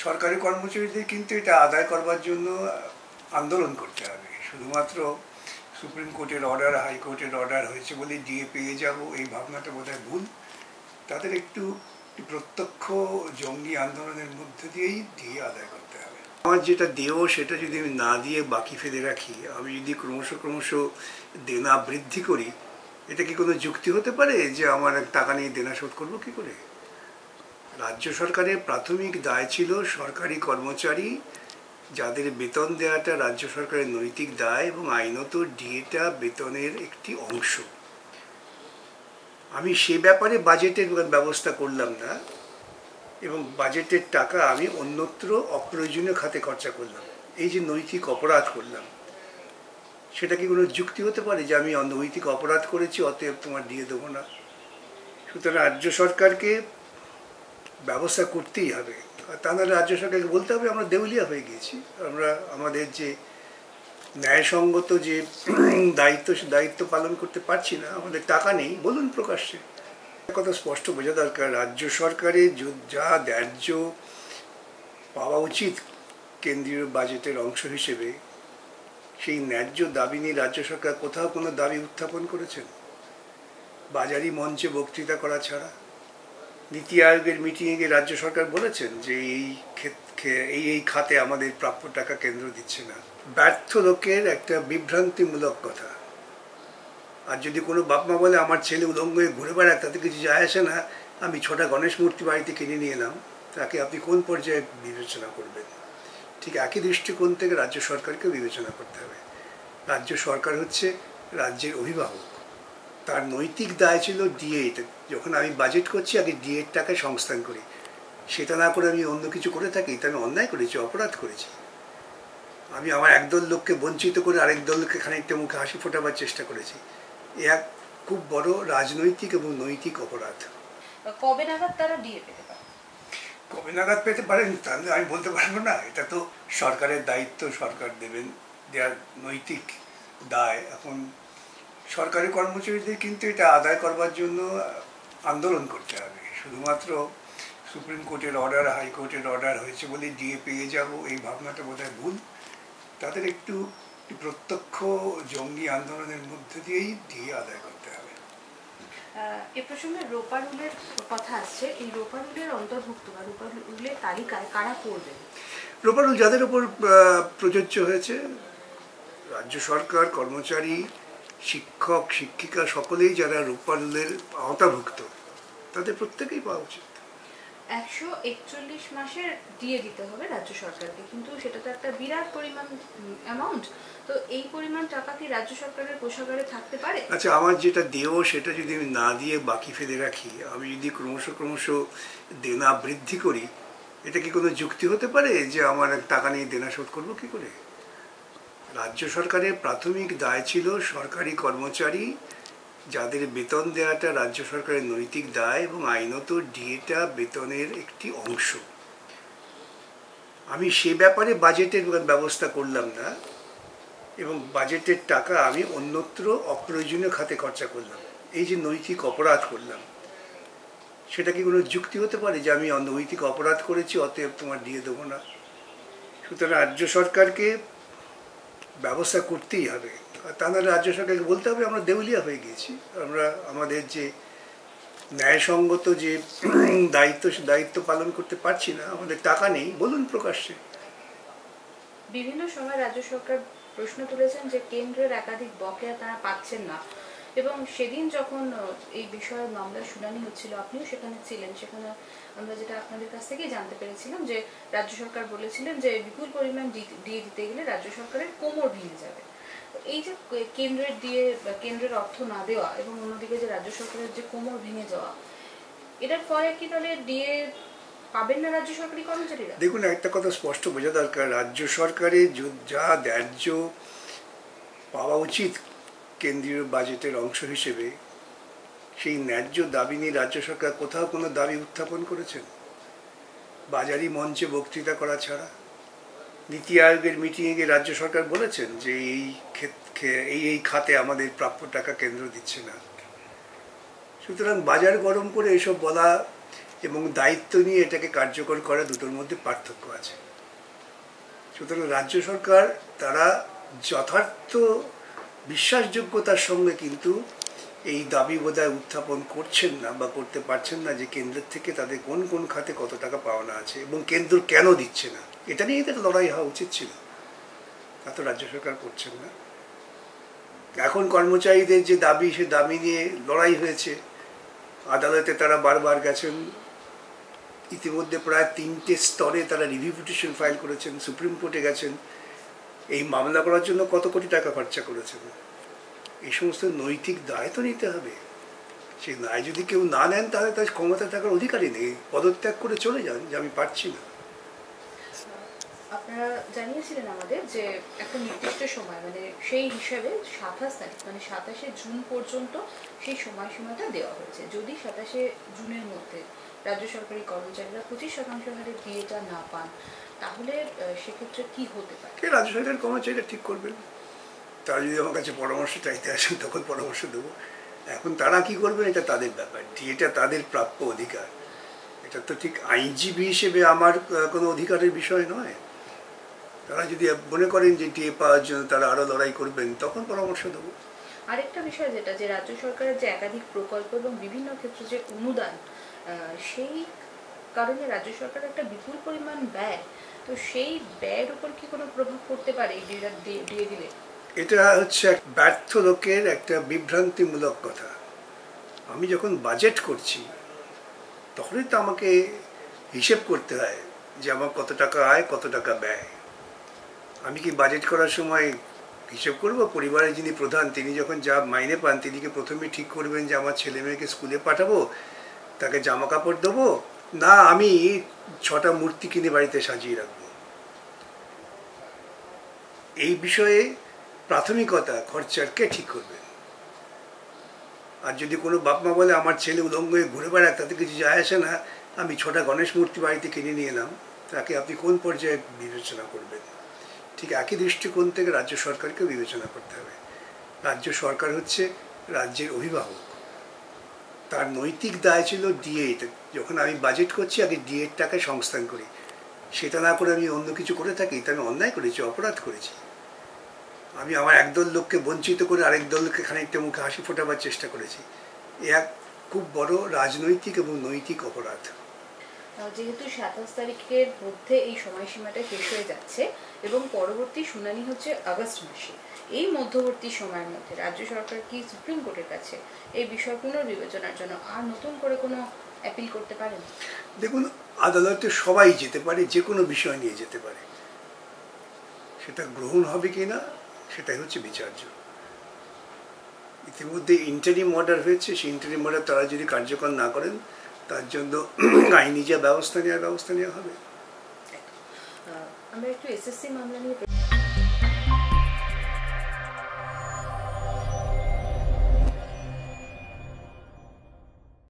সরকারি কর্মচারীদের কিন্তু এটা আদায় করবার জন্য আন্দোলন করতে হবে। শুধুমাত্র সুপ্রিম কোর্টের অর্ডার, হাইকোর্টের অর্ডার হয়েছে বলে ডিএ পেয়ে যাব এই ভাবনাটা বোধহয় ভুল। তাদের একটু প্রত্যক্ষ জঙ্গি আন্দোলনের মধ্যে দিয়েই ডিএ আদায় করতে হবে। আমার যেটা দেও সেটা যদি আমি না দিয়ে বাকি ফেলে রাখি, আমি যদি ক্রমশ দেনা বৃদ্ধি করি, এটা কি কোনো যুক্তি হতে পারে যে আমার টাকা নিয়ে দেনা শোধ করবো কি করে? রাজ্য সরকারের প্রাথমিক দায় ছিল সরকারি কর্মচারী যাদের বেতন দেওয়াটা রাজ্য সরকারের নৈতিক দায় এবং আইনত ডিএটা বেতনের একটি অংশ। আমি সে ব্যাপারে বাজেটের ব্যবস্থা করলাম না এবং বাজেটের টাকা আমি অন্যত্র অপ্রয়োজনীয় খাতে খরচা করলাম। এই যে নৈতিক অপরাধ করলাম, সেটা কি কোনো যুক্তি হতে পারে যে আমি নৈতিক অপরাধ করেছি অতএব তোমার ডিএ দেবো না? সুতরাং রাজ্য সরকারকে ব্যবস্থা করতেই হবে। তা নাহলে রাজ্য সরকারকে বলতে হবে আমরা দেউলিয়া হয়ে গিয়েছি, আমরা আমাদের যে ন্যায়সঙ্গত যে দায়িত্ব পালন করতে পারছি না, আমাদের টাকা নেই, বলুন প্রকাশ্যে। কথা স্পষ্ট বোঝা দরকার, রাজ্য সরকারের যা ন্যায্য পাওয়া উচিত কেন্দ্রীয় বাজেটের অংশ হিসেবে, সেই ন্যায্য দাবি নিয়ে রাজ্য সরকার কোথাও কোনো দাবি উত্থাপন করেছেন? বাজারি মঞ্চে বক্তৃতা করা ছাড়া। নীতি আয়োগের মিটিংয়ে গিয়ে রাজ্য সরকার বলেছেন যে এই খাতে আমাদের প্রাপ্য টাকা কেন্দ্র দিচ্ছে না। ব্যর্থ লোকের একটা বিভ্রান্তিমূলক কথা। আর যদি কোনো বাপ মা বলে আমার ছেলে উলঙ্গ হয়ে ঘুরে বেড়ায়, তাতে কিছু যায় আসে না, আমি 6টা গণেশ মূর্তি বাড়িতে কিনে নিয়ে এলাম, তাকে আপনি কোন পর্যায়ে বিবেচনা করবেন? ঠিক একই দৃষ্টিকোণ থেকে রাজ্য সরকারকে বিবেচনা করতে হবে। রাজ্য সরকার হচ্ছে রাজ্যের অভিভাবক, তার নৈতিক দায় ছিল ডিএ। যখন আমি বাজেট করছি আগে ডিএর টাকায় সংস্থান করি, সেটা না করে আমি অন্য কিছু করে থাকি, তা আমি অন্যায় করেছি, অপরাধ করেছি। আমি আমার একদল লোককে বঞ্চিত করে আরেক দলকে খানিকটা মুখে হাসি ফোটাবার চেষ্টা করেছি। এ এক খুব বড় রাজনৈতিক এবং নৈতিক অপরাধ। কবে নাগাদ তারা ডিএ পেতে পারে? কবে নাগাদ পেতে পারেন তাহলে আমি বলতে পারবো না। এটা তো সরকারের দায়িত্ব, সরকার দেবেন, দেওয়ার নৈতিক দায়। এখন সরকারি কর্মচারীদের কিন্তু এটা আদায় করবার জন্য আন্দোলন করতে হবে। শুধুমাত্র সুপ্রিম কোর্টের অর্ডার, হাইকোর্টের অর্ডার হয়েছে বলে ডিএ পেয়ে যাব এই ভাবনাটা বোধহয় ভুল। তাদের একটু প্রত্যক্ষ জঙ্গি আন্দোলনের মধ্যে দিয়েই ডিএ আদায় করতে হবে। এ প্রসঙ্গে রোপা রুলের কথা আসছে, এই রোপা রুলের অন্তর্ভুক্ত বা রোপা রুলের তালিকায় কারা পড়বে? রোপা রুল যাদের উপর প্রযোজ্য হয়েছে, রাজ্য সরকার, কর্মচারী, শিক্ষক, শিক্ষিকা সকলেই যারা রোপা রুলের আওতাভুক্ত, তাদের প্রত্যেকেই পাওয়া উচিত। 141 মাসের ডিএ দিতে হবে রাজ্য সরকারকে, কিন্তু সেটা তো একটা বিরাট পরিমাণ অ্যামাউন্ট। তো এই পরিমাণ টাকা কি রাজ্য সরকারের কোষাগারে থাকতে পারে? আচ্ছা, আমার যেটা দেও সেটা যদি আমি না দিয়ে বাকি ফেলে রাখি, আমি যদি ক্রমশ দেনা বৃদ্ধি করি, এটা কি কোনো যুক্তি হতে পারে যে আমার টাকা নিয়ে দেনা শোধ করবো কি করে? রাজ্য সরকারের প্রাথমিক দায় ছিল সরকারি কর্মচারী যাদের বেতন দেওয়াটা রাজ্য সরকারের নৈতিক দায় এবং আইনত ডিএটা বেতনের একটি অংশ। আমি সে ব্যাপারে বাজেটের ব্যবস্থা করলাম না এবং বাজেটের টাকা আমি অন্যত্র অপ্রয়োজনীয় খাতে খরচা করলাম। এই যে নৈতিক অপরাধ করলাম, সেটা কি কোনো যুক্তি হতে পারে যে আমি নৈতিক অপরাধ করেছি অতএব তোমার ডিএ দেবো না? সুতরাং রাজ্য সরকারকে ব্যবস্থা করতেই হবে। তা নাহলে রাজ্য সরকারকে বলতে হবে আমরা দেউলিয়া হয়ে গিয়েছি, আমরা আমাদের যে ন্যায়সঙ্গত যে দায়িত্ব পালন করতে পারছি না, আমাদের টাকা নেই, বলুন প্রকাশ্যে। বিভিন্ন সময় রাজ্য সরকার প্রশ্ন তুলেছেন যে কেন্দ্রের একাধিক বকেয়া তারা পাচ্ছেন না, এবং সেদিন যখন এই বিষয়ে মামলার শুনানি হচ্ছিল, আপনিও সেখানে ছিলেন। সেখানে আমরা যেটা আপনাদের কাছ থেকেই জানতে পেরেছিলাম যে রাজ্য সরকার বলেছিলেন যে বিপুল পরিমাণ ডিএ দিতে গেলে রাজ্য সরকারের কোমর ভেঙে যাবে। এই যে কেন্দ্রের ডিএ বা কেন্দ্রের অর্থ না দেওয়া এবং অন্যদিকে যে রাজ্য সরকারের যে কোমর ভেঙে যাওয়া, এটার ফলে কি তাহলে ডিএ পাবেন না রাজ্য সরকারি কর্মচারীরা? দেখুন, একটা কথা স্পষ্ট বোঝা দরকার, রাজ্য সরকারের যা ন্যায্য পাওয়া উচিত কেন্দ্রীয় বাজেটের অংশ হিসেবে, সেই ন্যায্য দাবি নিয়ে রাজ্য সরকার কোথাও কোনো দাবি উত্থাপন করেছেন? বাজারি মঞ্চে বক্তৃতা করা ছাড়া। নীতি আয়োগের মিটিংয়ে গিয়ে রাজ্য সরকার বলেছেন যে এই খাতে আমাদের প্রাপ্য টাকা কেন্দ্র দিচ্ছে না। সুতরাং বাজার গরম করে এসব বলা এবং দায়িত্ব নিয়ে এটাকে কার্যকর করা, দুটোর মধ্যে পার্থক্য আছে। সুতরাং রাজ্য সরকার তারা যথার্থ বিশ্বাসযোগ্যতার সঙ্গে কিন্তু এই দাবি বোধহয় উত্থাপন করছেন না বা করতে পারছেন না যে কেন্দ্রের থেকে তাদের কোন কোন খাতে কত টাকা পাওনা আছে এবং কেন্দ্র কেন দিচ্ছে না, এটা নিয়ে তাদের লড়াই হওয়া উচিত ছিল। তা তো রাজ্য সরকার করছেন না। এখন কর্মচারীদের যে দাবি, সে দাবি নিয়ে লড়াই হয়েছে, আদালতে তারা বারবার গেছেন, ইতিমধ্যে প্রায় 3টে স্তরে তারা রিভিউ পিটিশন ফাইল করেছেন, সুপ্রিম কোর্টে গেছেন, এই মামলা করার জন্য কত কোটি টাকা খরচা করেছেন। এই সমস্ত নৈতিক দায় তো নিতে হবে। সেই দায় যদি কেউ না নেন তাহলে তার ক্ষমতা থাকার অধিকারই নেই, পদত্যাগ করে চলে যান যে আমি পারছি না। আপনারা জানিয়েছিলেন আমাদের যে একটা নির্দিষ্ট সময়, মানে সেই হিসাবে 27 তারিখ মানে 27শে জুন পর্যন্ত সেই সময়সীমাটা দেওয়া হয়েছে। যদি 27শে জুনের মধ্যে রাজ্য সরকারি কর্মচারীরা 25% হারে ডিএটা না পান, তাহলে সেক্ষেত্রে কি হতে পারে? রাজ্য সরকারের কর্মচারীরা ঠিক করবেন। তারা যদি আমার কাছে পরামর্শ চাইতে আসেন তখন পরামর্শ দেবো। এখন তারা কি করবেন এটা তাদের ব্যাপার, ডিএটা তাদের প্রাপ্য অধিকার। এটা তো ঠিক আইনজীবী হিসেবে আমার কোনো অধিকারের বিষয় নয়। তারা যদি মনে করেন যে ডিএ পাওয়ার জন্য তারা আরও লড়াই করবেন, তখন পরামর্শ দেবো। আরেকটা বিষয় যেটা, যে রাজ্য সরকারের যে একাধিক প্রকল্প এবং বিভিন্ন ক্ষেত্রে যে অনুদান, সেই কারণে রাজ্য সরকারের একটা বিপুল পরিমাণ ব্যয়, তো সেই ব্যয়ের উপর কি কোনো প্রভাব পড়তে পারে এই ডিএ দিলে? এটা হচ্ছে এক ব্যর্থ লোকের একটা বিভ্রান্তিমূলক কথা। আমি যখন বাজেট করছি তখনই তো আমাকে হিসেব করতে হয় যে আমার কত টাকা আয়, কত টাকা ব্যয়। আমি কি বাজেট করার সময় হিসেব করব? পরিবারের যিনি প্রধান, তিনি যখন যা মাইনে পান, তিনি কি প্রথমে ঠিক করবেন যে আমার ছেলে মেয়েকে স্কুলে পাঠাবো, তাকে জামা কাপড় দেবো, না আমি 6টা মূর্তি কিনে বাড়িতে সাজিয়ে রাখবো? এই বিষয়ে প্রাথমিকতা খরচার কে ঠিক করবেন? আর যদি কোনো বাপ মা বলে আমার ছেলে উলঙ্গ হয়ে ঘুরে বেড়াক, তাতে কিছু যায় আসে না, আমি 6টা গণেশ মূর্তি বাড়িতে কিনে নিয়ে এলাম, তাকে আপনি কোন পর্যায়ে বিবেচনা করবেন? ঠিক একই দৃষ্টিকোণ থেকে রাজ্য সরকারকেও বিবেচনা করতে হবে। রাজ্য সরকার হচ্ছে রাজ্যের অভিভাবক, তার নৈতিক দায় ছিল ডিএ। যখন আমি বাজেট করছি আগে ডিএর টাকায় সংস্থান করি, সেটা না করে আমি অন্য কিছু করে থাকি, তা আমি অন্যায় করেছি, অপরাধ করেছি। আমি আমার একদল লোককে বঞ্চিত করে আরেক দল লোককে খানিকটা মুখে হাসি ফোটাবার চেষ্টা করেছি। এ এক খুব বড় রাজনৈতিক এবং নৈতিক অপরাধ। যেহেতু 27 তারিখের মধ্যে এই সময়সীমাটা শেষ হয়ে যাচ্ছে এবং পরবর্তী শুনানি হচ্ছে আগস্ট মাসে, এই মধ্যবর্তী সময়ের মধ্যে রাজ্য সরকার কি সুপ্রিম কোর্টের কাছে এই বিষয় পুনর্বিবেচনার জন্য আর নতুন করে কোনো অ্যাপিল করতে পারেন? দেখুন, আদালতে সবাই যেতে পারে, যে কোনো বিষয় নিয়ে যেতে পারে। সেটা গ্রহণ হবে কি না সেটাই হচ্ছে বিচার্য। ইতিমধ্যে ইন্টারিম অর্ডার হয়েছে, সেই ইন্টারিম অর্ডার তারা যদি কার্যকর না করেন, তার জন্য আইনি যা ব্যবস্থা নেওয়া হবে। আমরা একটু এসএসসি মামলা নিয়ে